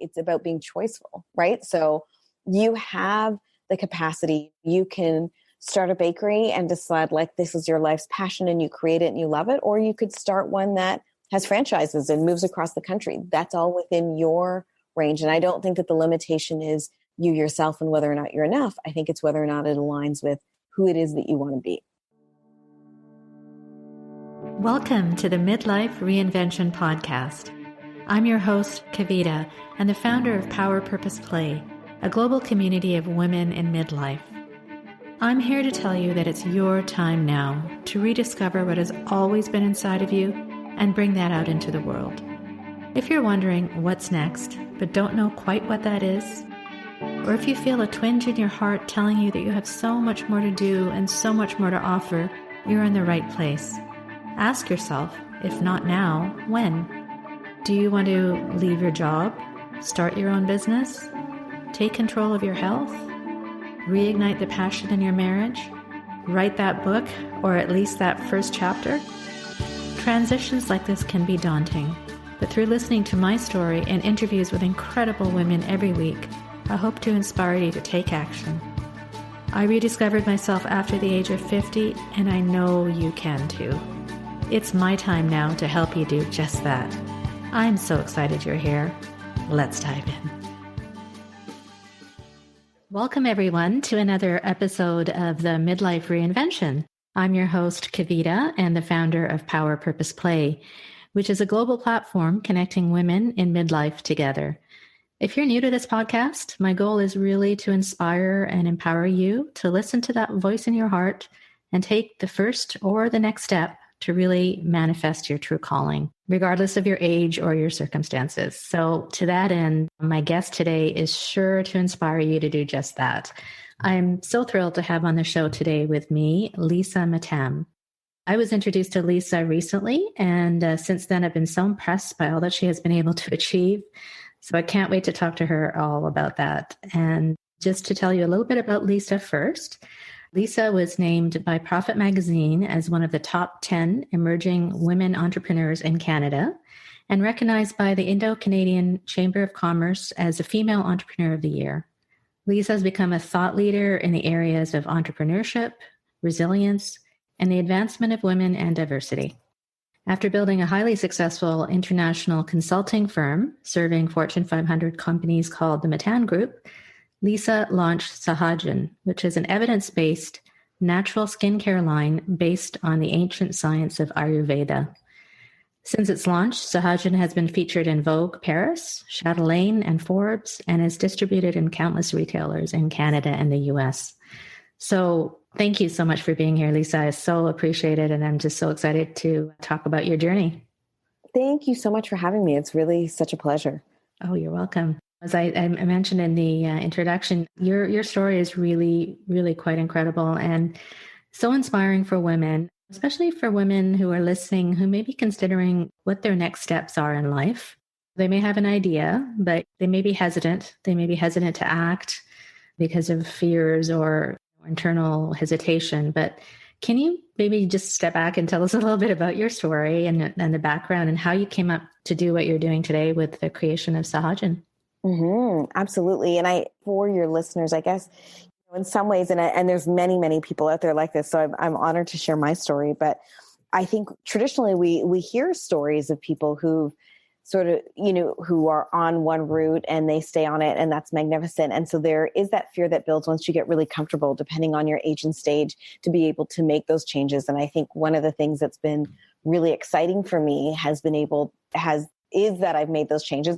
it's about being choiceful, right? So you have the capacity. You can start a bakery and decide like this is your life's passion and you create it and you love it. Or you could start one that has franchises and moves across the country. That's all within your range. And I don't think that the limitation is you yourself and whether or not you're enough. I think it's whether or not it aligns with who it is that you want to be. Welcome to the Midlife Reinvention podcast. I'm your host, Kavita, and the founder of Power Purpose Play, a global community of women in midlife. I'm here to tell you that it's your time now to rediscover what has always been inside of you and bring that out into the world. If you're wondering what's next, but don't know quite what that is, or if you feel a twinge in your heart telling you that you have so much more to do and so much more to offer, you're in the right place. Ask yourself, if not now, when? Do you want to leave your job, start your own business, take control of your health, reignite the passion in your marriage, write that book, or at least that first chapter? Transitions like this can be daunting, but through listening to my story and interviews with incredible women every week, I hope to inspire you to take action. I rediscovered myself after the age of 50, and I know you can too. It's my time now to help you do just that. I'm so excited you're here. Let's dive in. Welcome everyone to another episode of the Midlife Reinvention. I'm your host, Kavita, and the founder of Power Purpose Play, which is a global platform connecting women in midlife together. If you're new to this podcast, my goal is really to inspire and empower you to listen to that voice in your heart and take the first or the next step to really manifest your true calling, regardless of your age or your circumstances. So to that end, my guest today is sure to inspire you to do just that. I'm so thrilled to have on the show today with me, Lisa Mattam. I was introduced to Lisa recently, and since then I've been so impressed by all that she has been able to achieve. So I can't wait to talk to her all about that. And just to tell you a little bit about Lisa first, Lisa was named by Oprah Magazine as one of the top 10 emerging women entrepreneurs in Canada and recognized by the Indo-Canada Chamber of Commerce as a Female Entrepreneur of the Year. Lisa has become a thought leader in the areas of entrepreneurship, resilience, and the advancement of women and diversity. After building a highly successful international consulting firm serving Fortune 500 companies called the Mattam Group, Lisa launched Sahajan, which is an evidence-based natural skincare line based on the ancient science of Ayurveda. Since its launch, Sahajan has been featured in Vogue Paris, Chatelaine, and Forbes, and is distributed in countless retailers in Canada and the US. So thank you so much for being here, Lisa. I so appreciate it, and I'm just so excited to talk about your journey. Thank you so much for having me. It's really such a pleasure. Oh, you're welcome. As I mentioned in the introduction, your story is really, really quite incredible and so inspiring for women, especially for women who are listening, who may be considering what their next steps are in life. They may have an idea, but they may be hesitant. They may be hesitant to act because of fears or internal hesitation. But can you maybe just step back and tell us a little bit about your story and the background and how you came up to do what you're doing today with the creation of Sahajan? Absolutely. And for your listeners, I guess, in some ways, and there's many, many people out there like this, so I'm honored to share my story. But I think traditionally we hear stories of people who sort of, who are on one route and they stay on it, and that's magnificent. And so there is that fear that builds once you get really comfortable, depending on your age and stage, to be able to make those changes. And I think one of the things that's been really exciting for me is that I've made those changes.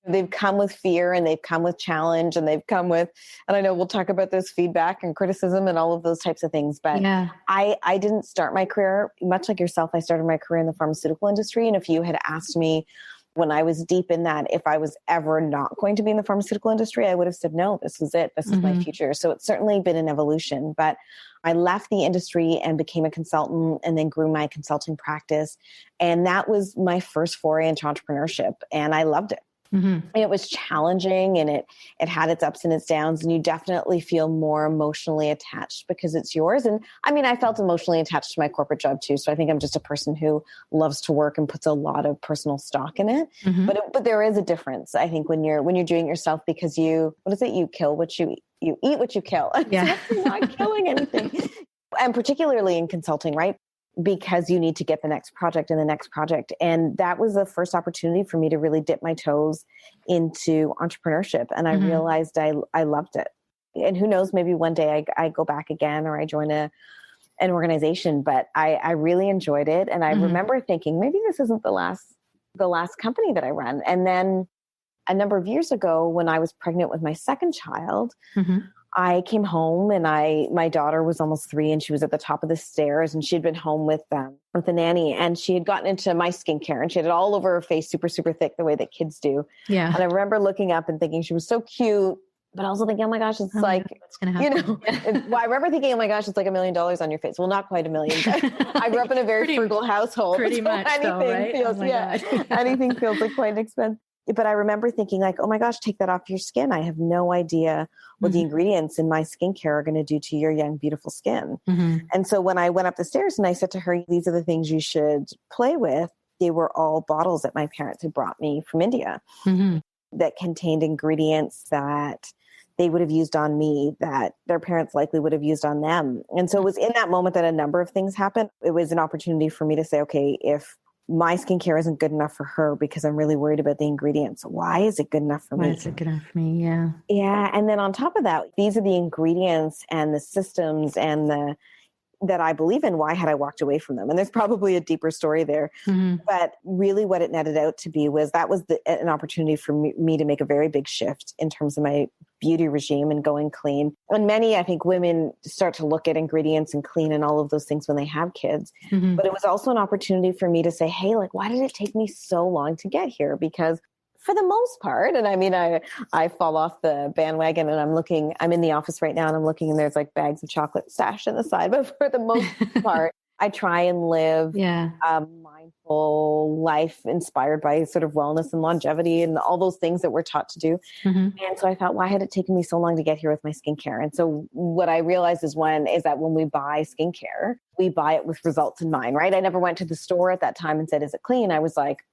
They've come with fear, and they've come with challenge, and they've come with, and I know we'll talk about this feedback and criticism and all of those types of things. But yeah. I didn't start my career, much like yourself. I started my career in the pharmaceutical industry. And if you had asked me when I was deep in that, if I was ever not going to be in the pharmaceutical industry, I would have said, no, this is it. This is my future. So it's certainly been an evolution, but I left the industry and became a consultant and then grew my consulting practice. And that was my first foray into entrepreneurship. And I loved it. Mm-hmm. And it was challenging, and it had its ups and its downs, and you definitely feel more emotionally attached because it's yours. And I mean, I felt emotionally attached to my corporate job too. So I think I'm just a person who loves to work and puts a lot of personal stock in it. Mm-hmm. But there is a difference, I think, when you're doing it yourself, because you kill what you eat what you kill. Yeah. So you're not killing anything. And particularly in consulting, right? Because you need to get the next project and the next project. And that was the first opportunity for me to really dip my toes into entrepreneurship. And I realized I loved it. And who knows, maybe one day I go back again, or I join an organization, but I really enjoyed it. And I remember thinking, maybe this isn't the last company that I run. And then a number of years ago, when I was pregnant with my second child, I came home, and my daughter was almost 3, and she was at the top of the stairs, and she had been home with a nanny, and she had gotten into my skincare, and she had it all over her face, super, super thick, the way that kids do. Yeah. And I remember looking up and thinking she was so cute, but also thinking, oh my gosh, it's like, what's going to happen? Well, I remember thinking, oh my gosh, it's like $1 million on your face. Well, not quite $1 million. I grew up in a very frugal household. Pretty much, right? Anything feels like quite expensive. But I remember thinking like, oh my gosh, take that off your skin. I have no idea what the ingredients in my skincare are going to do to your young, beautiful skin. And so when I went up the stairs and I said to her, these are the things you should play with, they were all bottles that my parents had brought me from India that contained ingredients that they would have used on me, that their parents likely would have used on them. And so it was in that moment that a number of things happened. It was an opportunity for me to say, okay, if my skincare isn't good enough for her because I'm really worried about the ingredients, why is it good enough for me? Why is it good enough for me? Yeah. Yeah. And then on top of that, these are the ingredients and the systems and that I believe in. Why had I walked away from them? And there's probably a deeper story there. But really what it netted out to be was an opportunity for me to make a very big shift in terms of my beauty regime and going clean. And many, I think, women start to look at ingredients and clean and all of those things when they have kids. But it was also an opportunity for me to say, hey, like, why did it take me so long to get here? Because for the most part, and I mean, I fall off the bandwagon, and I'm in the office right now, and I'm looking, and there's like bags of chocolate stashed in the side. But for the most part, I try and live a mindful life inspired by sort of wellness and longevity and all those things that we're taught to do. And so I thought, why had it taken me so long to get here with my skincare? And so what I realized is that when we buy skincare, we buy it with results in mind, right? I never went to the store at that time and said, is it clean? I was like,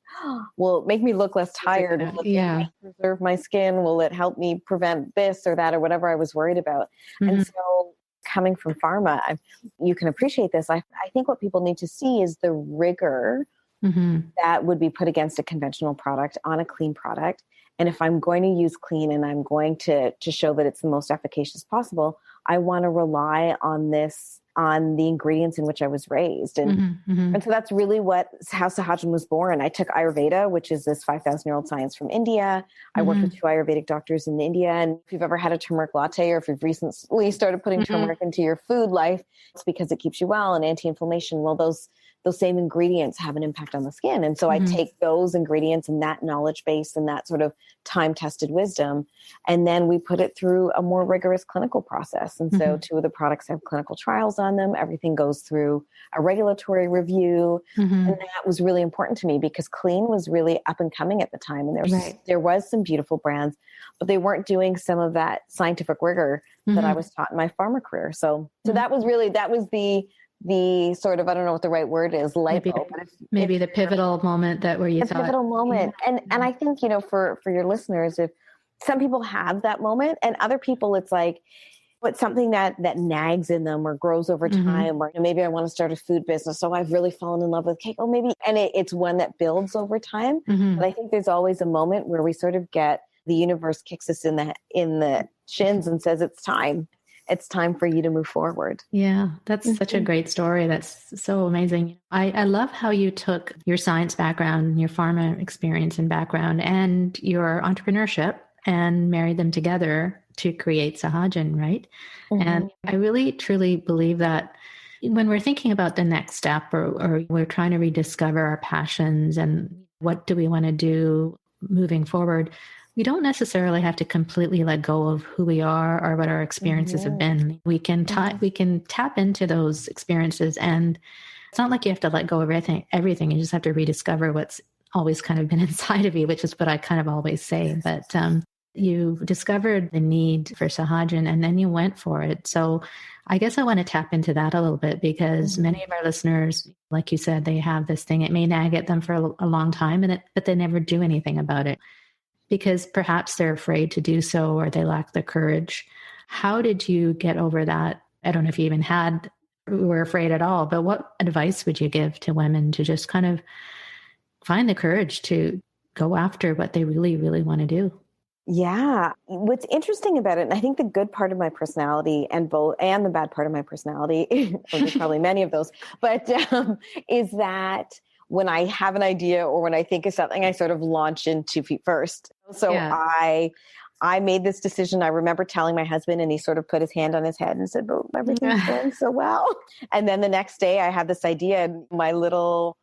will it make me look less tired? Will it preserve my skin? Will it help me prevent this or that or whatever I was worried about? And so coming from pharma, you can appreciate this. I think what people need to see is the rigor that would be put against a conventional product on a clean product. And if I'm going to use clean and I'm going to show that it's the most efficacious possible, I want to rely on the ingredients in which I was raised. And so that's really how Sahajan was born. I took Ayurveda, which is this 5,000-year-old science from India. I worked with 2 Ayurvedic doctors in India. And if you've ever had a turmeric latte, or if you've recently started putting turmeric into your food life, it's because it keeps you well and anti-inflammation. Well, those same ingredients have an impact on the skin. And so I take those ingredients and that knowledge base and that sort of time-tested wisdom, and then we put it through a more rigorous clinical process. And so 2 of the products have clinical trials on them. Everything goes through a regulatory review. And that was really important to me because clean was really up and coming at the time. And there was some beautiful brands, but they weren't doing some of that scientific rigor that I was taught in my pharma career. So that was the sort of, I don't know what the right word is, maybe the pivotal moment where you thought. Pivotal moment. And I think, for your listeners, if some people have that moment and other people, it's like, it's something that nags in them or grows over time, or maybe I want to start a food business. So I've really fallen in love with cake. Oh, maybe, and it's one that builds over time. But I think there's always a moment where we sort of the universe kicks us in the shins and says, it's time. It's time for you to move forward. Yeah, that's such a great story. That's so amazing. I love how you took your science background, your pharma experience and background, and your entrepreneurship and married them together to create Sahajan, right? And I really, truly believe that when we're thinking about the next step or we're trying to rediscover our passions and what do we want to do moving forward, we don't necessarily have to completely let go of who we are or what our experiences have been. We can tap into those experiences, and it's not like you have to let go of everything. You just have to rediscover what's always kind of been inside of you, which is what I kind of always say. But you discovered the need for Sahajan and then you went for it. So I guess I want to tap into that a little bit because many of our listeners, like you said, they have this thing. It may nag at them for a long time, but they never do anything about it because perhaps they're afraid to do so or they lack the courage. How did you get over that? I don't know if you even were afraid at all, but what advice would you give to women to just kind of find the courage to go after what they really, really want to do? Yeah. What's interesting about it, and I think the good part of my personality and the bad part of my personality, or there's probably many of those, but is that when I have an idea or when I think of something, I sort of launch into feet first. So I made this decision. I remember telling my husband and he sort of put his hand on his head and said, "Oh, everything's going so well." And then the next day I had this idea and my little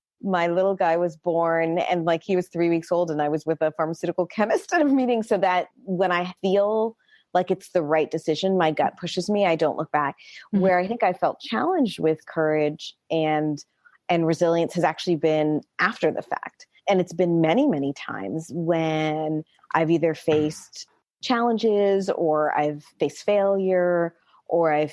guy was born and like he was 3 weeks old and I was with a pharmaceutical chemist at a meeting, so that when I feel like it's the right decision, my gut pushes me, I don't look back. Where I think I felt challenged with courage and resilience has actually been after the fact. And it's been many, many times when I've either faced challenges or I've faced failure or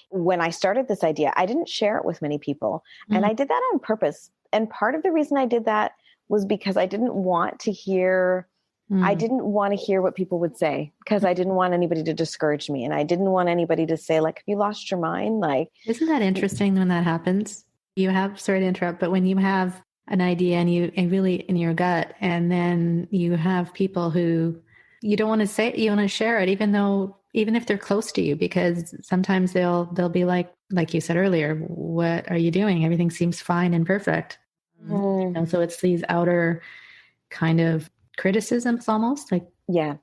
when I started this idea, I didn't share it with many people. And I did that on purpose. And part of the reason I did that was because I didn't want to hear what people would say, because I didn't want anybody to discourage me. And I didn't want anybody to say, like, have you lost your mind? Like, isn't that interesting when that happens? Sorry to interrupt, but when you have an idea and you really in your gut, and then you have people who you don't want to say, you want to share it, even if they're close to you, because sometimes they'll be like you said earlier, what are you doing? Everything seems fine and perfect. So it's these outer kind of criticisms almost like, yeah,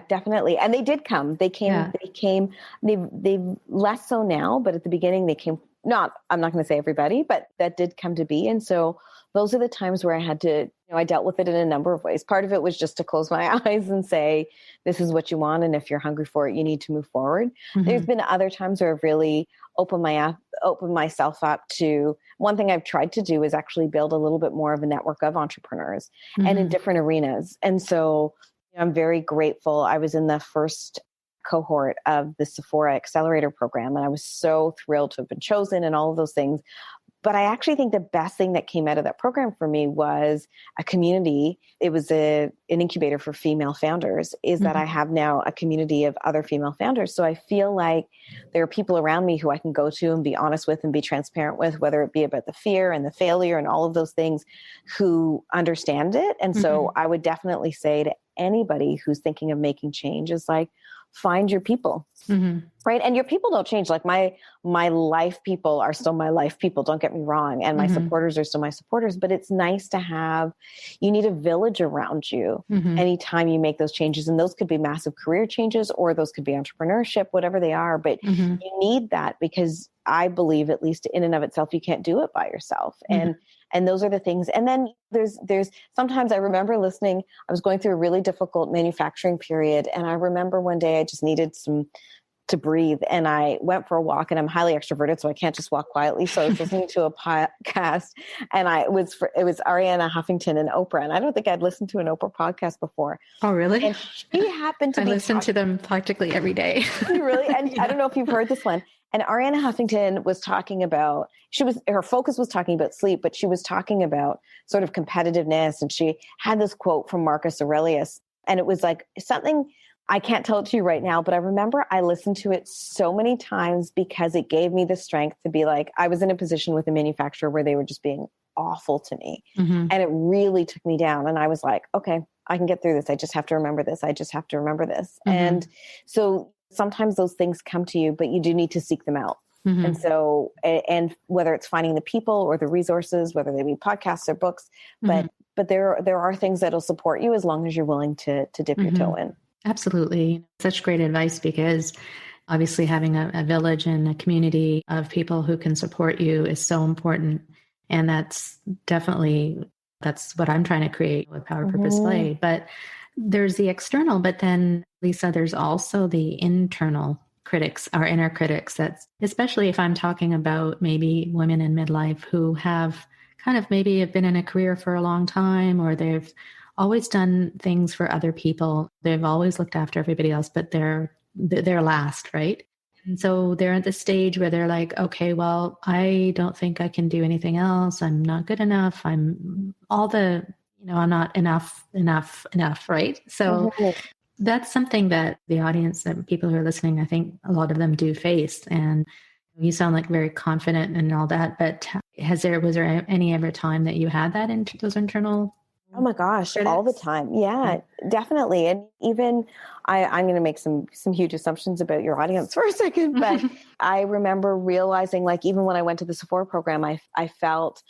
definitely. And they did come, they came, they've less so now, but at the beginning they came, I'm not going to say everybody, but that did come to be. And so those are the times where I had to, I dealt with it in a number of ways. Part of it was just to close my eyes and say, this is what you want. And if you're hungry for it, you need to move forward. There's been other times where I've really opened myself up to, one thing I've tried to do is actually build a little bit more of a network of entrepreneurs and in different arenas. And so I'm very grateful. I was in the first cohort of the Sephora Accelerator program, and I was so thrilled to have been chosen and all of those things. But I actually think the best thing that came out of that program for me was a community. It was an incubator for female founders, is that I have now a community of other female founders. So I feel like there are people around me who I can go to and be honest with and be transparent with, whether it be about the fear and the failure and all of those things, who understand it. And so I would definitely say to anybody who's thinking of making change is like, find your people, right? And your people don't change. Like my life people are still my life people. Don't get me wrong. And my supporters are still my supporters, but it's nice to have, you need a village around you anytime you make those changes. And those could be massive career changes, or those could be entrepreneurship, whatever they are, but you need that, because I believe, at least in and of itself, you can't do it by yourself. And those are the things. And then there's sometimes I remember listening, I was going through a really difficult manufacturing period. And I remember one day I just needed to breathe. And I went for a walk, and I'm highly extroverted, so I can't just walk quietly. So I was listening to a podcast, and it was Arianna Huffington and Oprah. And I don't think I'd listened to an Oprah podcast before. Oh, really? And she happened to I listen to them practically every day. Really? And I don't know if you've heard this one. And Arianna Huffington was talking about, her focus was talking about sleep, but she was talking about sort of competitiveness. And she had this quote from Marcus Aurelius, and it was like something, I can't tell it to you right now, but I remember I listened to it so many times because it gave me the strength to be like, I was in a position with a manufacturer where they were just being awful to me. And it really took me down. And I was like, okay, I can get through this. I just have to remember this. I just have to remember this. And so sometimes those things come to you, but you do need to seek them out. And so, and whether it's finding the people or the resources, whether they be podcasts or books, but there are things that'll support you as long as you're willing to dip your toe in. Absolutely. Such great advice, because obviously having a village and a community of people who can support you is so important. And that's what I'm trying to create with Power Purpose Play. But there's the external, but then Lisa, there's also the internal critics, our inner critics. That's especially if I'm talking about maybe women in midlife who have kind of maybe have been in a career for a long time, or they've always done things for other people. They've always looked after everybody else, but they're last, right? And so they're at the stage where they're like, okay, well, I don't think I can do anything else. I'm not good enough. I'm not enough, right? So that's something that the audience and people who are listening, I think a lot of them do face. And you sound like very confident and all that, but was there any ever time that you had that in those internal? Oh my gosh, critics? all the time. Yeah, definitely. And even I'm going to make some huge assumptions about your audience for a second, but I remember realizing, like, even when I went to the Sephora program, I felt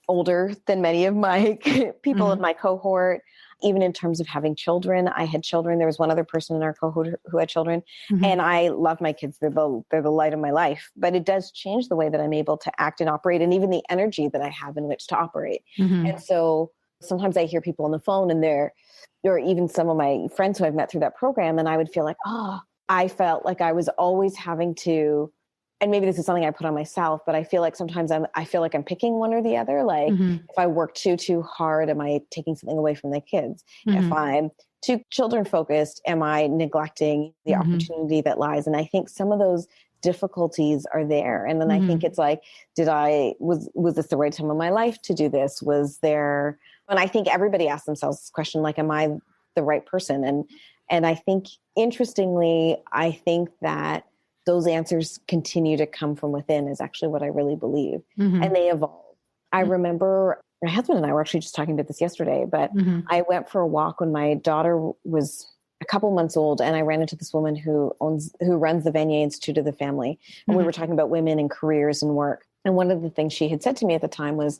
older than many of my people in my cohort. Even in terms of having children, I had children. There was one other person in our cohort who had children, and I love my kids. They're the light of my life. But it does change the way that I'm able to act and operate, and even the energy that I have in which to operate. And so sometimes I hear people on the phone, and or even some of my friends who I've met through that program, and I would feel like, I felt like I was always having to. And maybe this is something I put on myself, but I feel like sometimes I feel like I'm picking one or the other. Like if I work too hard, am I taking something away from the kids? If I'm too children focused, am I neglecting the opportunity that lies? And I think some of those difficulties are there. And then I think it's like, was this the right time of my life to do this? And I think everybody asks themselves this question, like, am I the right person? And I think, interestingly, I think that those answers continue to come from within is actually what I really believe. And they evolve. I remember my husband and I were actually just talking about this yesterday, but I went for a walk when my daughter was a couple months old, and I ran into this woman who runs the Vanier Institute of the Family. And we were talking about women and careers and work. And one of the things she had said to me at the time was,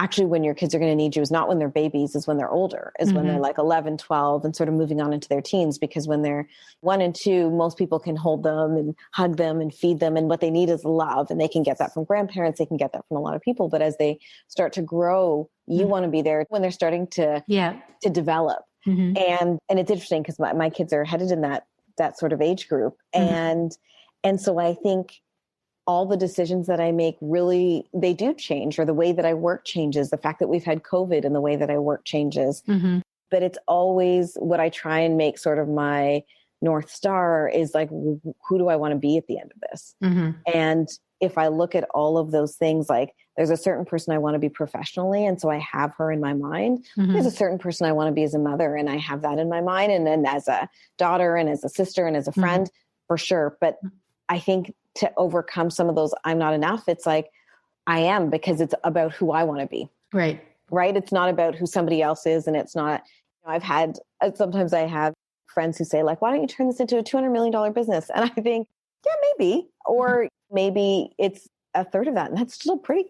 actually, when your kids are going to need you is not when they're babies, is when they're older, is when they're like 11, 12 and sort of moving on into their teens. Because when they're 1 and 2, most people can hold them and hug them and feed them. And what they need is love. And they can get that from grandparents. They can get that from a lot of people. But as they start to grow, you want to be there when they're starting to develop. And it's interesting because my kids are headed in that sort of age group. And so I think all the decisions that I make really, they do change, or the way that I work changes. The fact that we've had COVID and the way that I work changes. But it's always what I try and make sort of my North Star is like, who do I want to be at the end of this? And if I look at all of those things, like there's a certain person I want to be professionally. And so I have her in my mind. There's a certain person I want to be as a mother, and I have that in my mind. And then as a daughter and as a sister and as a friend, for sure. But I think to overcome some of those, I'm not enough. It's like, I am, because it's about who I want to be. Right. It's not about who somebody else is. And it's not, sometimes I have friends who say, like, why don't you turn this into a $200 million business? And I think, yeah, maybe, or maybe it's a third of that. And that's still pretty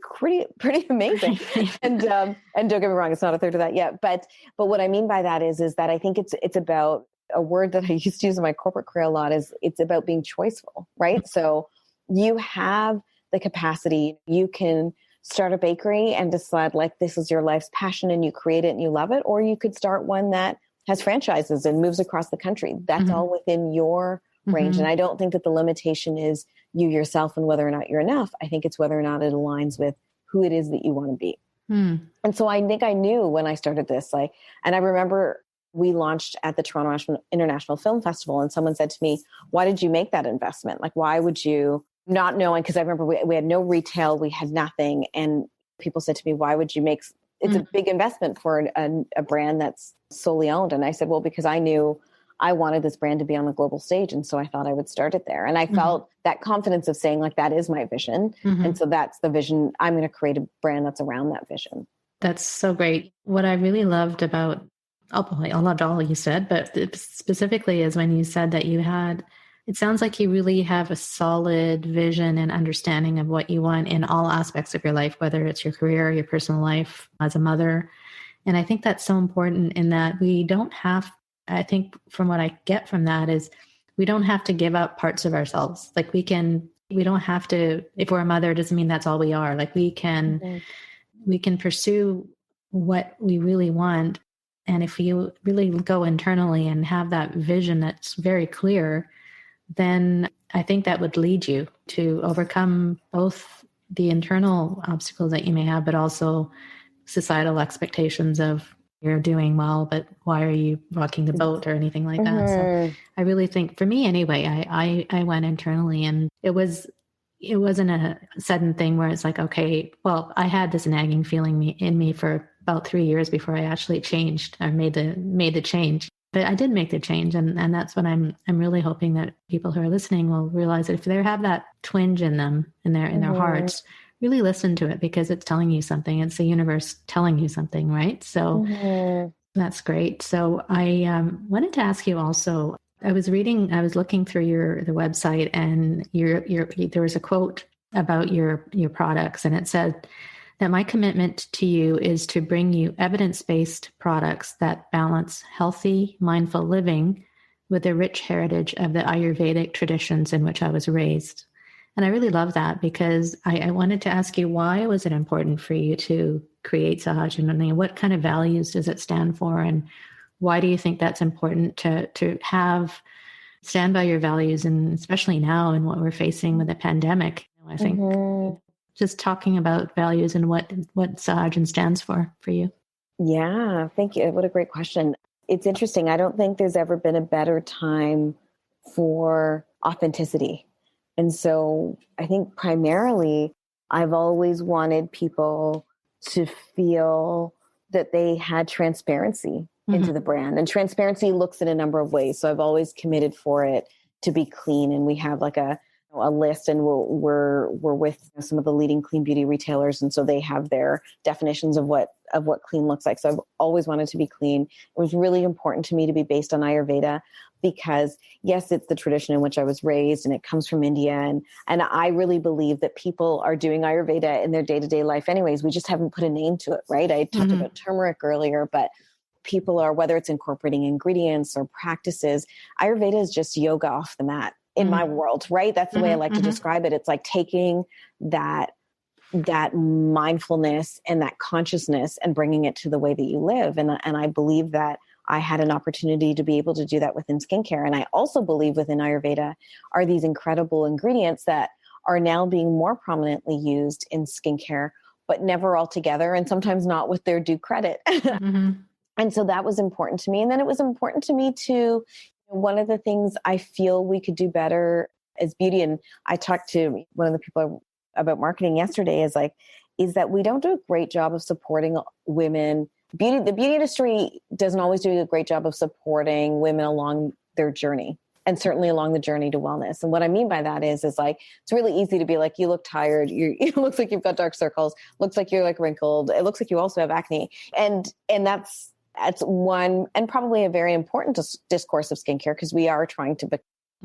amazing. And don't get me wrong, it's not a third of that yet. But what I mean by that is that I think it's about, a word that I used to use in my corporate career a lot is it's about being choiceful, right? So you have the capacity, you can start a bakery and decide, like, this is your life's passion and you create it and you love it. Or you could start one that has franchises and moves across the country. That's all within your range. And I don't think that the limitation is you yourself and whether or not you're enough. I think it's whether or not it aligns with who it is that you want to be. And so I think I knew when I started this, like, and I remember we launched at the Toronto International Film Festival, and someone said to me, why did you make that investment? Like, why would you, not knowing, because I remember we had no retail, we had nothing. And people said to me, why would you make, it's a big investment for a brand that's solely owned. And I said, well, because I knew I wanted this brand to be on the global stage. And so I thought I would start it there. And I felt that confidence of saying, like, that is my vision. And so that's the vision. I'm going to create a brand that's around that vision. That's so great. What I really loved about, I loved all you said, but specifically is when you said that it sounds like you really have a solid vision and understanding of what you want in all aspects of your life, whether it's your career, your personal life as a mother. And I think that's so important in that we don't have, I think from what I get from that is we don't have to give up parts of ourselves. Like we don't have to, if we're a mother, it doesn't mean that's all we are. Like we can pursue what we really want. And if you really go internally and have that vision that's very clear, then I think that would lead you to overcome both the internal obstacles that you may have, but also societal expectations of you're doing well, but why are you rocking the boat or anything like that? So I really think, for me anyway, I went internally, and it wasn't a sudden thing where it's like, okay, well, I had this nagging feeling in me for about 3 years before I actually changed or made the change. But I did make the change, and that's what I'm really hoping that people who are listening will realize that if they have that twinge in them, in their hearts, really listen to it, because it's telling you something. It's the universe telling you something, right? So that's great. So I wanted to ask you also, I was looking through the website, and there was a quote about your products, and it said that my commitment to you is to bring you evidence-based products that balance healthy, mindful living with the rich heritage of the Ayurvedic traditions in which I was raised. And I really love that, because I wanted to ask you, why was it important for you to create Sahajan? I mean, what kind of values does it stand for? And why do you think that's important to stand by your values? And especially now in what we're facing with the pandemic, I think just talking about values and what Sahajan stands for you. Yeah, thank you. What a great question. It's interesting. I don't think there's ever been a better time for authenticity. And so I think primarily I've always wanted people to feel that they had transparency into the brand. And transparency looks in a number of ways. So I've always committed for it to be clean. And we have like a list, and we're with some of the leading clean beauty retailers. And so they have their definitions of what clean looks like. So I've always wanted to be clean. It was really important to me to be based on Ayurveda, because yes, it's the tradition in which I was raised, and it comes from India. And I really believe that people are doing Ayurveda in their day-to-day life anyways. We just haven't put a name to it, right? I talked about turmeric earlier, but people are, whether it's incorporating ingredients or practices, Ayurveda is just yoga off the mat in my world, right? That's the way I like to describe it. It's like taking that mindfulness and that consciousness and bringing it to the way that you live. And I believe that I had an opportunity to be able to do that within skincare. And I also believe within Ayurveda are these incredible ingredients that are now being more prominently used in skincare, but never all together, and sometimes not with their due credit. And so that was important to me. And then it was important to me to, one of the things I feel we could do better as beauty, and I talked to one of the people about marketing yesterday, is that we don't do a great job of supporting women. The beauty industry doesn't always do a great job of supporting women along their journey, and certainly along the journey to wellness. And what I mean by that is like, it's really easy to be like, you look tired. It looks like you've got dark circles. Looks like you're like wrinkled. It looks like you also have acne. And that's one, and probably a very important discourse of skincare, because we are trying to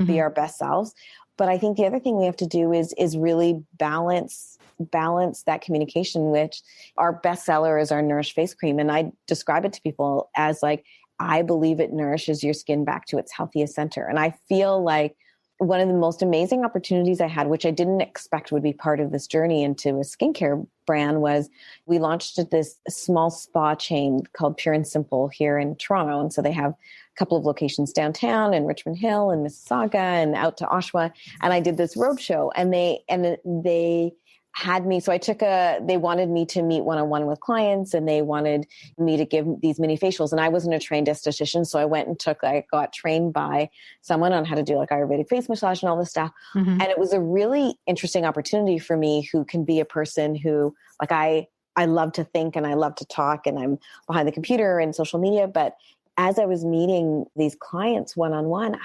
be our best selves. But I think the other thing we have to do is really balance that communication, which our bestseller is our Nourish face cream. And I describe it to people as like, I believe it nourishes your skin back to its healthiest center. And I feel like one of the most amazing opportunities I had, which I didn't expect would be part of this journey into a skincare brand, was we launched this small spa chain called Pure and Simple here in Toronto. And so they have a couple of locations downtown in Richmond Hill and Mississauga and out to Oshawa. And I did this roadshow, and they had me. So they wanted me to meet one-on-one with clients, and they wanted me to give these mini facials. And I wasn't a trained esthetician. So I went and got trained by someone on how to do like Ayurvedic face massage and all this stuff. And it was a really interesting opportunity for me, who can be a person who, like, I love to think and I love to talk, and I'm behind the computer and social media. But as I was meeting these clients one-on-one,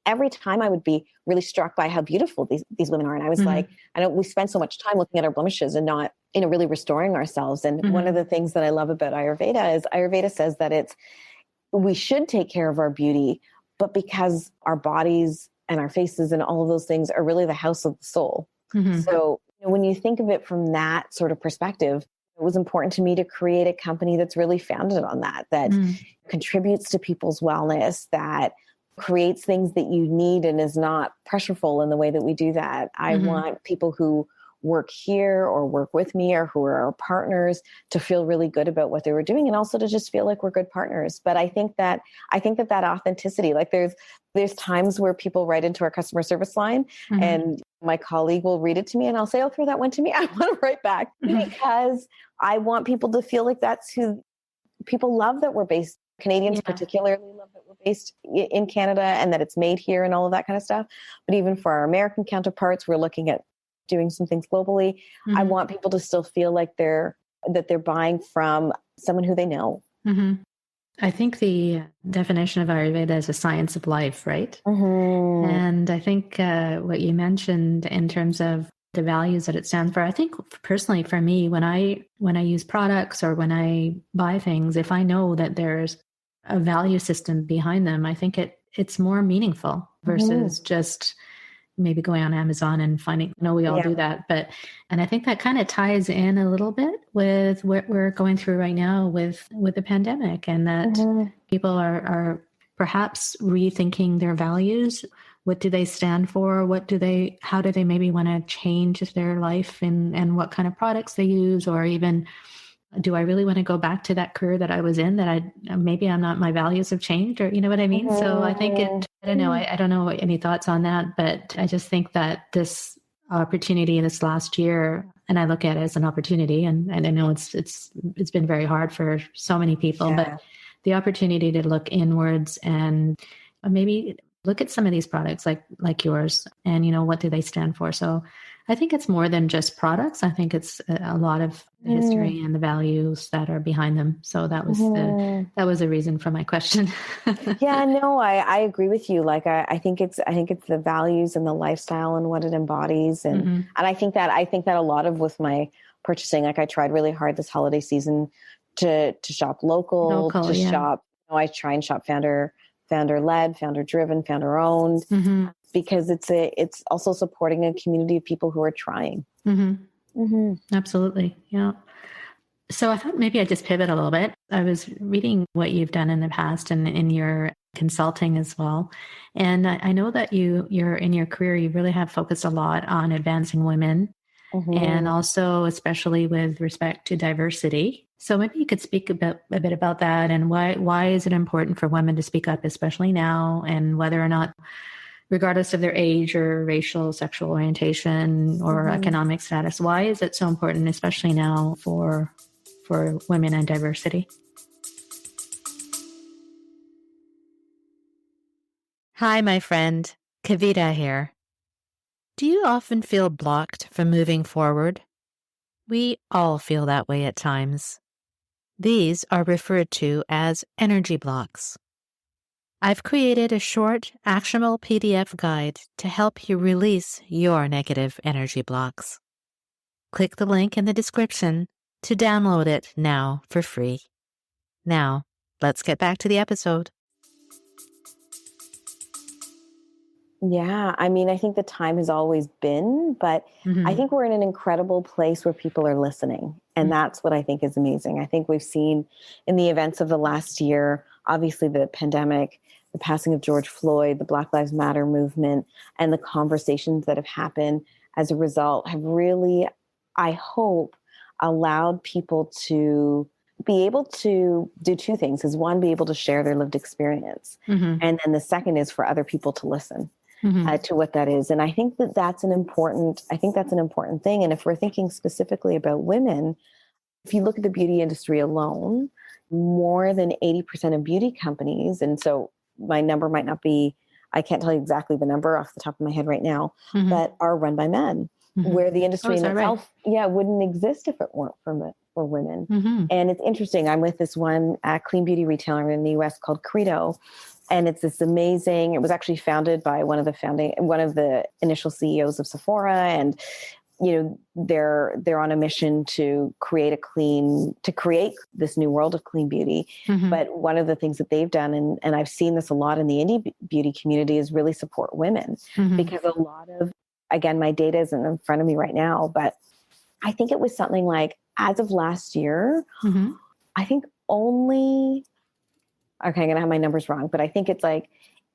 every time I would be really struck by how beautiful these women are. And I was like, I know we spend so much time looking at our blemishes and not, really restoring ourselves. And one of the things that I love about Ayurveda is Ayurveda says that we should take care of our beauty, but because our bodies and our faces and all of those things are really the house of the soul. So when you think of it from that sort of perspective, it was important to me to create a company that's really founded on that contributes to people's wellness, that creates things that you need and is not pressureful in the way that we do that. I want people who work here or work with me or who are our partners to feel really good about what they were doing, and also to just feel like we're good partners. But I think that authenticity, like there's times where people write into our customer service line and my colleague will read it to me and I'll say, okay, that went to me. I want to write back because I want people to feel like that's who people love, that we're based. Canadians particularly love that we're based in Canada and that it's made here and all of that kind of stuff. But even for our American counterparts, we're looking at doing some things globally. I want people to still feel like they're buying from someone who they know. I think the definition of Ayurveda is a science of life, right? And I think what you mentioned in terms of the values that it stands for, I think personally for me, when I use products or when I buy things, if I know that there's a value system behind them, I think it's more meaningful versus just maybe going on Amazon and finding, we all do that. And I think that kind of ties in a little bit with what we're going through right now with the pandemic, and that people are perhaps rethinking their values. What do they stand for? How do they maybe want to change their life and what kind of products they use, or even, do I really want to go back to that career that I was in my values have changed, or you know what I mean? So I think I don't know. I don't know any thoughts on that, but I just think that this opportunity this last year, and I look at it as an opportunity, and I know it's been very hard for so many people, but the opportunity to look inwards and maybe look at some of these products like yours, and what do they stand for? So I think it's more than just products. I think it's a lot of the history and the values that are behind them. So that was the reason for my question. I agree with you. Like I think it's the values and the lifestyle and what it embodies, and I think that a lot of with my purchasing, like I tried really hard this holiday season to shop local shop. I try and shop founder led, founder driven, founder owned, because it's also supporting a community of people who are trying. Absolutely. Yeah. So I thought maybe I'd just pivot a little bit. I was reading what you've done in the past and in your consulting as well. And I know that you're in your career, you really have focused a lot on advancing women and also especially with respect to diversity. So maybe you could speak a bit about that, and why is it important for women to speak up, especially now, and whether or not, regardless of their age or racial, sexual orientation or economic status, why is it so important, especially now for women and diversity? Hi, my friend. Kavita here. Do you often feel blocked from moving forward? We all feel that way at times. These are referred to as energy blocks. I've created a short, actionable PDF guide to help you release your negative energy blocks. Click the link in the description to download it now for free. Now, let's get back to the episode. Yeah, I mean, I think the time has always been, but I think we're in an incredible place where people are listening. And that's what I think is amazing. I think we've seen in the events of the last year, obviously the pandemic, the passing of George Floyd, the Black Lives Matter movement, and the conversations that have happened as a result have really, I hope, allowed people to be able to do two things. Is one, be able to share their lived experience. And then the second is for other people to listen. To what that is. And I think that's an important thing. And if we're thinking specifically about women, if you look at the beauty industry alone, more than 80% of beauty companies, and so my number might not be, I can't tell you exactly the number off the top of my head right now, but are run by men, where the industry in itself, wouldn't exist if it weren't for women. And it's interesting. I'm with this one clean beauty retailer in the US called Credo. And it's this amazing, it was actually founded by one of the initial CEOs of Sephora. And, they're on a mission to create this new world of clean beauty. But one of the things that they've done, and I've seen this a lot in the indie beauty community, is really support women, because a lot of, again, my data isn't in front of me right now, but I think it was something like, as of last year, I think only, okay, I'm going to have my numbers wrong, but I think it's like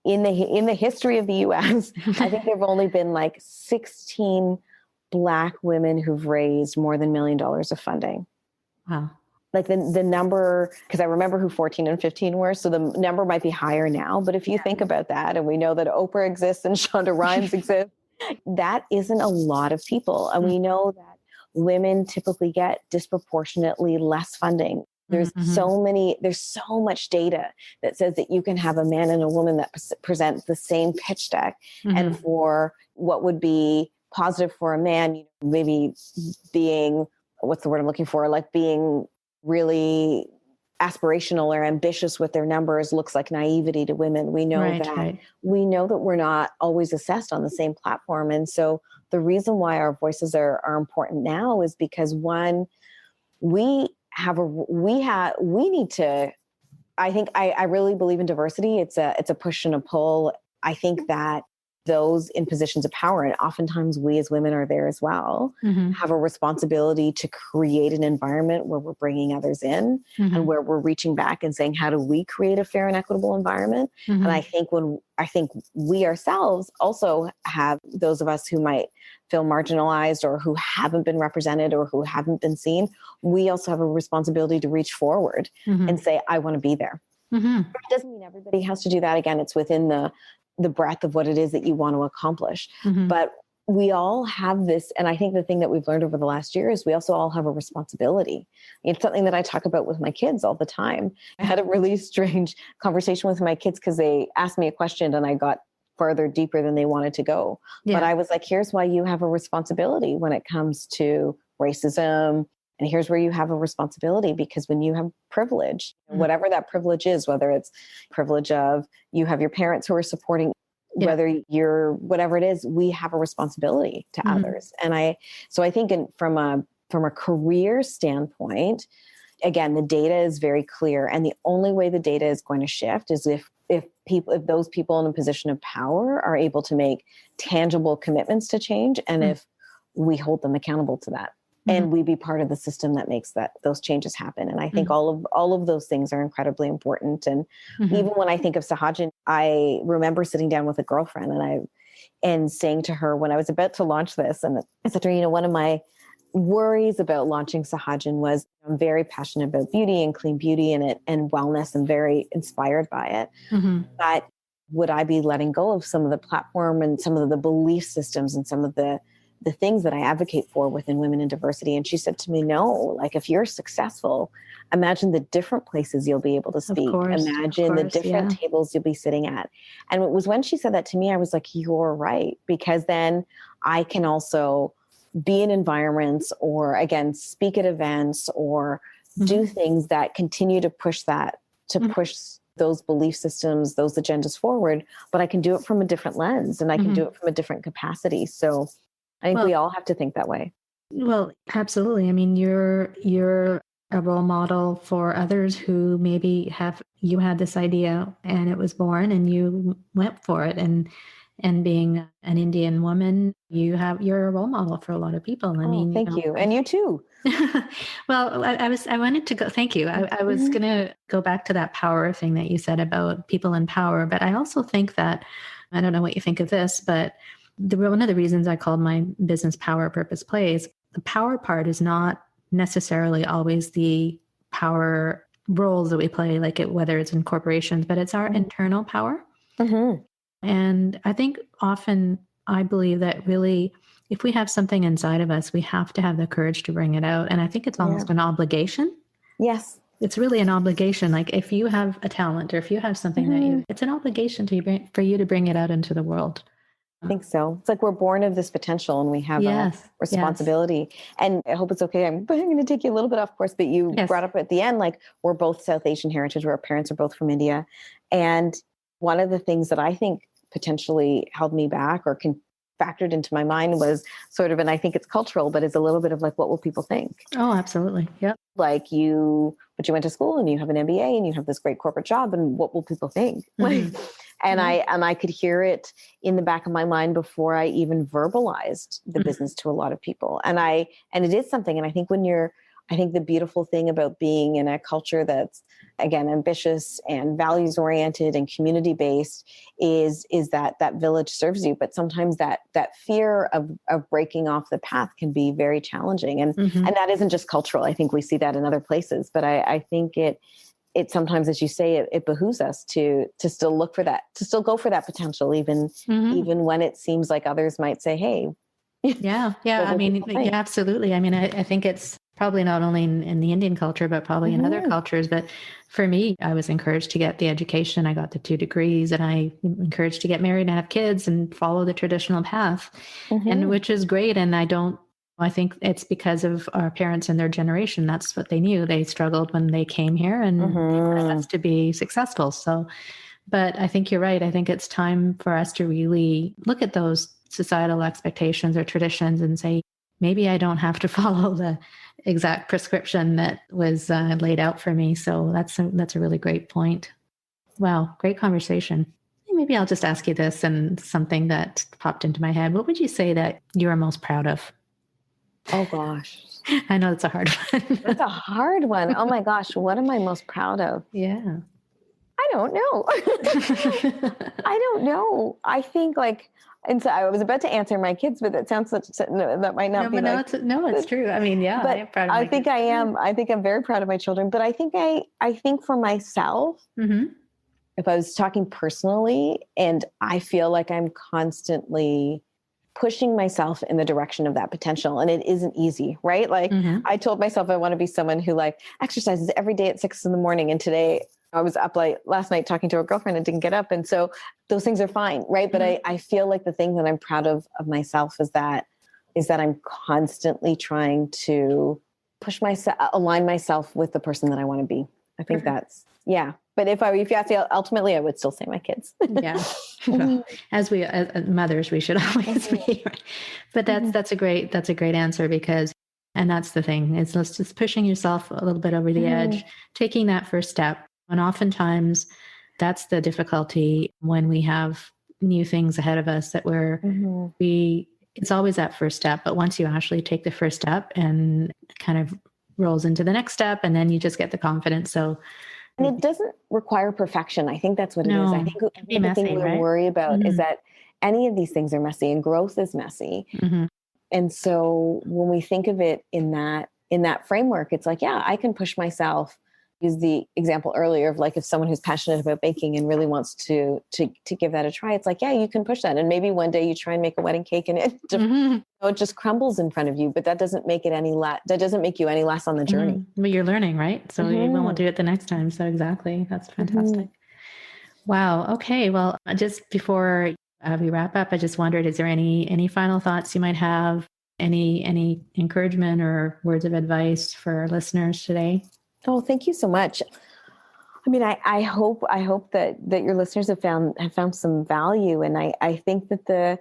in the history of the US, I think there've only been like 16 Black women who've raised more than $1 million of funding. Wow. Like the number, because I remember who 14 and 15 were. So the number might be higher now. But if you think about that, and we know that Oprah exists and Shonda Rhimes exists, that isn't a lot of people. And we know that women typically get disproportionately less funding. There's there's so much data that says that you can have a man and a woman that present the same pitch deck. And for what would be positive for a man, maybe being, what's the word I'm looking for? Like being really aspirational or ambitious with their numbers looks like naivety to women. We know we know that we're not always assessed on the same platform. And so the reason why our voices are important now is because, one, we need to, I think I really believe in diversity. It's a push and a pull. I think that those in positions of power, and oftentimes we as women are there as well, have a responsibility to create an environment where we're bringing others in and where we're reaching back and saying, how do we create a fair and equitable environment? And I think we ourselves also have, those of us who might feel marginalized or who haven't been represented or who haven't been seen, we also have a responsibility to reach forward and say, I want to be there. It doesn't mean everybody has to do that. Again, it's within the breadth of what it is that you want to accomplish. But we all have this. And I think the thing that we've learned over the last year is we also all have a responsibility. It's something that I talk about with my kids all the time. I had a really strange conversation with my kids because they asked me a question and I got further deeper than they wanted to go. But I was like, here's why you have a responsibility when it comes to racism. And here's where you have a responsibility, because when you have privilege, whatever that privilege is, whether it's privilege of you have your parents who are supporting, whether you're whatever it is, we have a responsibility to others. And I think from a career standpoint, again, the data is very clear. And the only way the data is going to shift is if those people in a position of power are able to make tangible commitments to change. And if we hold them accountable to that. And we be part of the system that makes those changes happen. And I think all of those things are incredibly important. And even when I think of Sahajan, I remember sitting down with a girlfriend and saying to her when I was about to launch this, and I said to her, one of my worries about launching Sahajan was I'm very passionate about beauty and clean beauty and wellness and very inspired by it. But would I be letting go of some of the platform and some of the belief systems and some of the things that I advocate for within women in diversity? And she said to me, no, like if you're successful, imagine the different places you'll be able to speak. Imagine the different tables you'll be sitting at. And it was when she said that to me, I was like, you're right. Because then I can also be in environments or again, speak at events or do things that continue to push push those belief systems, those agendas forward, but I can do it from a different lens and I can do it from a different capacity. So I think we all have to think that way. Well, absolutely. I mean, you're a role model for others who maybe you had this idea and it was born and you went for it. And being an Indian woman, you're a role model for a lot of people. I mean, thank you. And you too. Well, I wanted to go, thank you. I was going to go back to that power thing that you said about people in power, but I also think that, I don't know what you think of this, but one of the reasons I called my business Power, Purpose, Play is the power part is not necessarily always the power roles that we play, whether it's in corporations, but it's our internal power. And I think often I believe that really, if we have something inside of us, we have to have the courage to bring it out. And I think it's almost an obligation. Yes. It's really an obligation. Like if you have a talent or if you have something it's an obligation for you to bring it out into the world. I think so. It's like we're born of this potential and we have a responsibility. And I hope it's okay. I'm going to take you a little bit off course, but you brought up at the end, like we're both South Asian heritage, where our parents are both from India. And one of the things that I think potentially held me back or factored into my mind was sort of, and I think it's cultural, but it's a little bit of like, what will people think? Oh, absolutely. Yeah. Like you went to school and you have an MBA and you have this great corporate job, and what will people think? And I could hear it in the back of my mind before I even verbalized the business to a lot of people. And it is something. And I think when you're I think the beautiful thing about being in a culture that's, again, ambitious and values oriented and community based is that village serves you. But sometimes that fear of breaking off the path can be very challenging. And that isn't just cultural. I think we see that in other places, but I think it sometimes, as you say, it behooves us to still look for that, to still go for that potential, even when it seems like others might say, hey. Yeah. I mean, yeah, absolutely. I mean, I think it's probably not only in the Indian culture, but probably in other cultures. But for me, I was encouraged to get the education. I got the 2 degrees, and I encouraged to get married and have kids and follow the traditional path, and which is great. And I think it's because of our parents and their generation. That's what they knew. They struggled when they came here, and they wanted us to be successful. So, but I think you're right. I think it's time for us to really look at those societal expectations or traditions and say, maybe I don't have to follow the exact prescription that was laid out for me. So that's a really great point. Wow. Great conversation. Maybe I'll just ask you this, and something that popped into my head. What would you say that you are most proud of? Oh gosh. I know it's a hard one. That's a hard one. Oh my gosh. What am I most proud of? Yeah. I don't know. I don't know. I think and so I was about to answer my kids, but that sounds that might not be it's true. I mean, yeah, but I am proud of my think kids. I am. I think I'm very proud of my children, but I think for myself, if I was talking personally, and I feel like I'm constantly pushing myself in the direction of that potential. And it isn't easy, right? I told myself I want to be someone who exercises every day at 6 a.m. And today I was up last night talking to a girlfriend and didn't get up. And so those things are fine. Right. But I feel like the thing that I'm proud of myself is that I'm constantly trying to align myself with the person that I want to be. I think that's, yeah. But if you ask me, ultimately, I would still say my kids. Yeah. Well, as mothers, we should always be. Right? But that's a great answer, because, and that's the thing, is just pushing yourself a little bit over the edge, taking that first step. And oftentimes that's the difficulty when we have new things ahead of us, that it's always that first step. But once you actually take the first step, and kind of rolls into the next step, and then you just get the confidence. So, and it doesn't require perfection. I think that's what it is. I think the thing we worry about is that any of these things are messy, and growth is messy. And so when we think of it in that framework, it's like, yeah, I can push myself. Use the example earlier of if someone who's passionate about baking and really wants to give that a try, it's like, yeah, you can push that. And maybe one day you try and make a wedding cake and it just crumbles in front of you, but that doesn't make it that doesn't make you any less on the journey. But you're learning, right? So you won't do it the next time. So exactly. That's fantastic. Wow. Okay. Well, just before we wrap up, I just wondered, is there any final thoughts you might have? Any encouragement or words of advice for our listeners today? Oh, thank you so much. I mean, I hope that your listeners have found some value. And I think that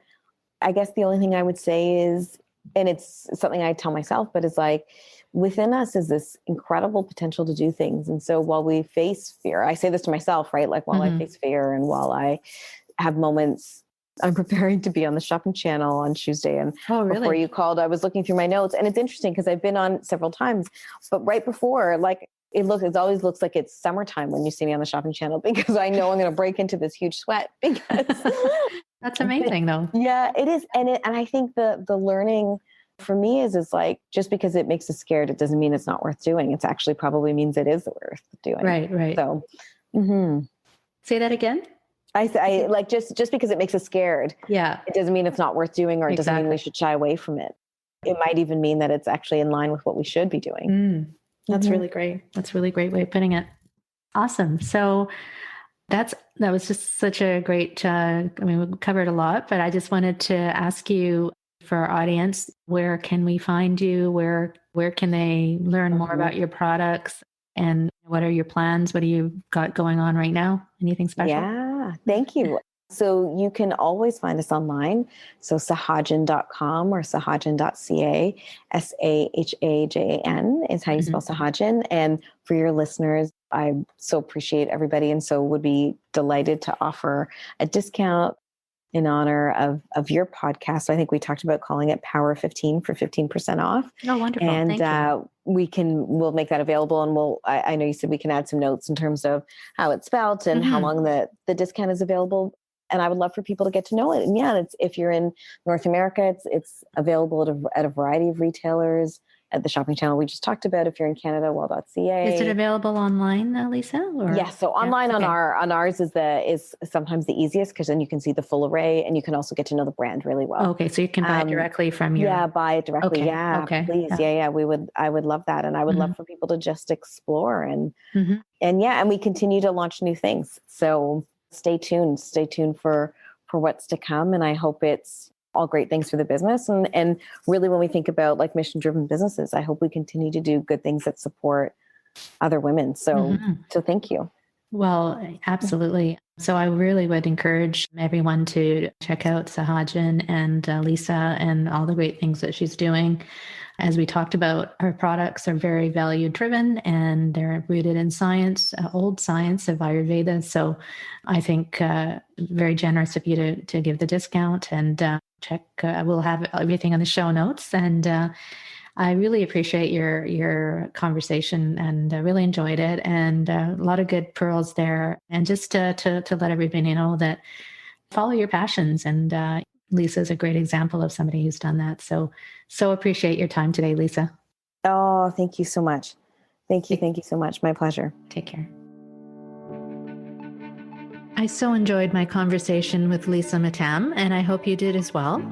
I guess the only thing I would say is, and it's something I tell myself, but it's within us is this incredible potential to do things. And so while we face fear, I say this to myself, right? While I face fear, and while I have moments, I'm preparing to be on the Shopping Channel on Tuesday. And before you called, I was looking through my notes, and it's interesting because I've been on several times, but right before, it always looks like it's summertime when you see me on the Shopping Channel, because I know I'm going to break into this huge sweat. Because that's amazing, though. Yeah, it is. And I think the learning for me is just because it makes us scared, it doesn't mean it's not worth doing. It's actually probably means it is worth doing. Right. So, say that again. I just because it makes us scared. Yeah. It doesn't mean it's not worth doing, or it doesn't mean we should shy away from it. It might even mean that it's actually in line with what we should be doing. That's really great. That's a really great way of putting it. Awesome. So that was just such a great, we covered a lot, but I just wanted to ask you, for our audience, where can we find you? Where can they learn more about your products? And what are your plans? What do you got going on right now? Anything special? Yeah, thank you. So you can always find us online. So sahajan.com or sahajan.ca, Sahajan is how you spell Sahajan. And for your listeners, I so appreciate everybody, and so would be delighted to offer a discount in honor of your podcast. I think we talked about calling it Power 15 for 15% off. Oh, wonderful. And Thank you. we'll make that available. And I know you said we can add some notes in terms of how it's spelled and how long the discount is available. And I would love for people to get to know it. And yeah, if you're in North America, it's available at a variety of retailers. At the shopping channel we just talked about. If you're in Canada, well.ca. Is it available online, Lisa? Or? Yes. So online on ours is sometimes the easiest, because then you can see the full array and you can also get to know the brand really well. Okay. So you can buy it directly from your... Yeah, buy it directly. Okay. Yeah, okay. Please. Yeah. I would love that. And I would love for people to just explore and we continue to launch new things. So stay tuned for what's to come. And I hope it's all great things for the business. And really, when we think about like mission-driven businesses, I hope we continue to do good things that support other women. So thank you. Well, absolutely. So I really would encourage everyone to check out Sahajan and Lisa and all the great things that she's doing. As we talked about, her products are very value-driven and they're rooted in science, old science of Ayurveda. So I think very generous of you to give the discount, and check. We'll have everything on the show notes. And I really appreciate your conversation, and I really enjoyed it, and a lot of good pearls there. And just to let everybody know that follow your passions, and Lisa is a great example of somebody who's done that. So appreciate your time today, Lisa. Oh, thank you so much. Thank you so much. My pleasure. Take care. I so enjoyed my conversation with Lisa Mattam, and I hope you did as well.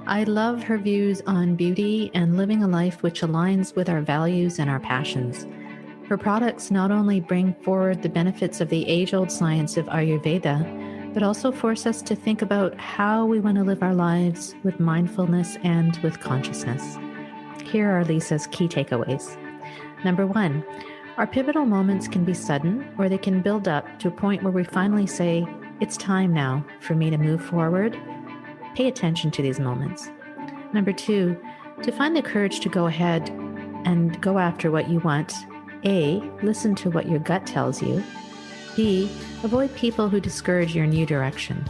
I love her views on beauty and living a life which aligns with our values and our passions. Her products not only bring forward the benefits of the age-old science of Ayurveda, but also force us to think about how we want to live our lives with mindfulness and with consciousness. Here are Lisa's key takeaways. Number 1, our pivotal moments can be sudden, or they can build up to a point where we finally say, it's time now for me to move forward. Pay attention to these moments. Number 2, to find the courage to go ahead and go after what you want, A, listen to what your gut tells you. B, avoid people who discourage your new direction.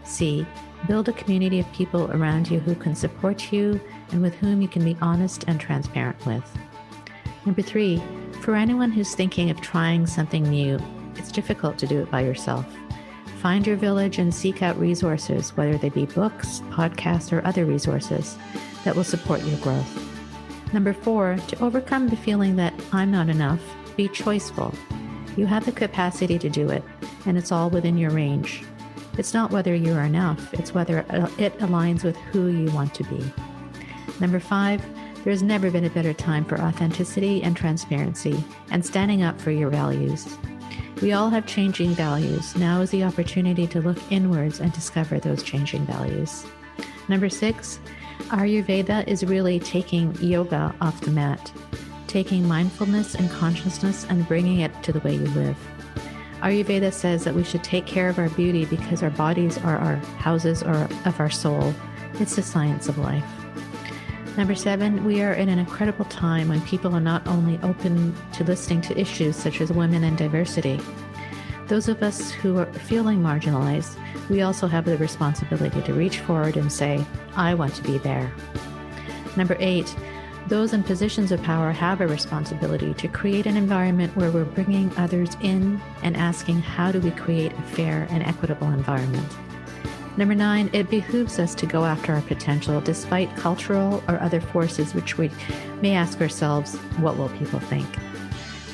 C, build a community of people around you who can support you and with whom you can be honest and transparent with. Number 3, for anyone who's thinking of trying something new, it's difficult to do it by yourself. Find your village and seek out resources, whether they be books, podcasts, or other resources that will support your growth. Number 4, to overcome the feeling that I'm not enough, be choiceful. You have the capacity to do it, and it's all within your range. It's not whether you are enough, it's whether it aligns with who you want to be. Number 5, there's never been a better time for authenticity and transparency and standing up for your values. We all have changing values. Now is the opportunity to look inwards and discover those changing values. Number 6, Ayurveda is really taking yoga off the mat, taking mindfulness and consciousness and bringing it to the way you live. Ayurveda says that we should take care of our beauty because our bodies are our houses of our soul. It's the science of life. Number 7, we are in an incredible time when people are not only open to listening to issues such as women and diversity. Those of us who are feeling marginalized, we also have the responsibility to reach forward and say, I want to be there. Number 8, those in positions of power have a responsibility to create an environment where we're bringing others in and asking, how do we create a fair and equitable environment? Number 9, it behooves us to go after our potential despite cultural or other forces which we may ask ourselves, what will people think?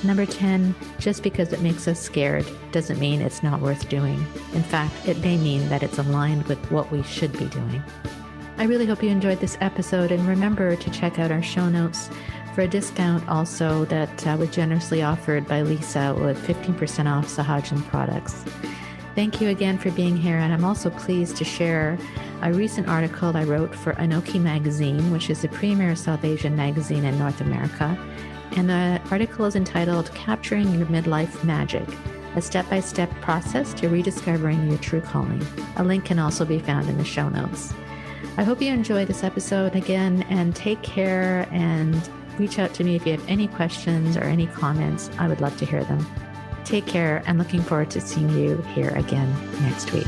Number 10, just because it makes us scared doesn't mean it's not worth doing. In fact, it may mean that it's aligned with what we should be doing. I really hope you enjoyed this episode, and remember to check out our show notes for a discount also that was generously offered by Lisa with 15% off Sahajan products. Thank you again for being here, and I'm also pleased to share a recent article I wrote for Oprah Magazine, which is the premier South Asian magazine in North America. And the article is entitled Capturing Your Midlife Magic, a step-by-step process to rediscovering your true calling. A link can also be found in the show notes. I hope you enjoyed this episode again, and take care, and reach out to me if you have any questions or any comments. I would love to hear them. Take care, and looking forward to seeing you here again next week.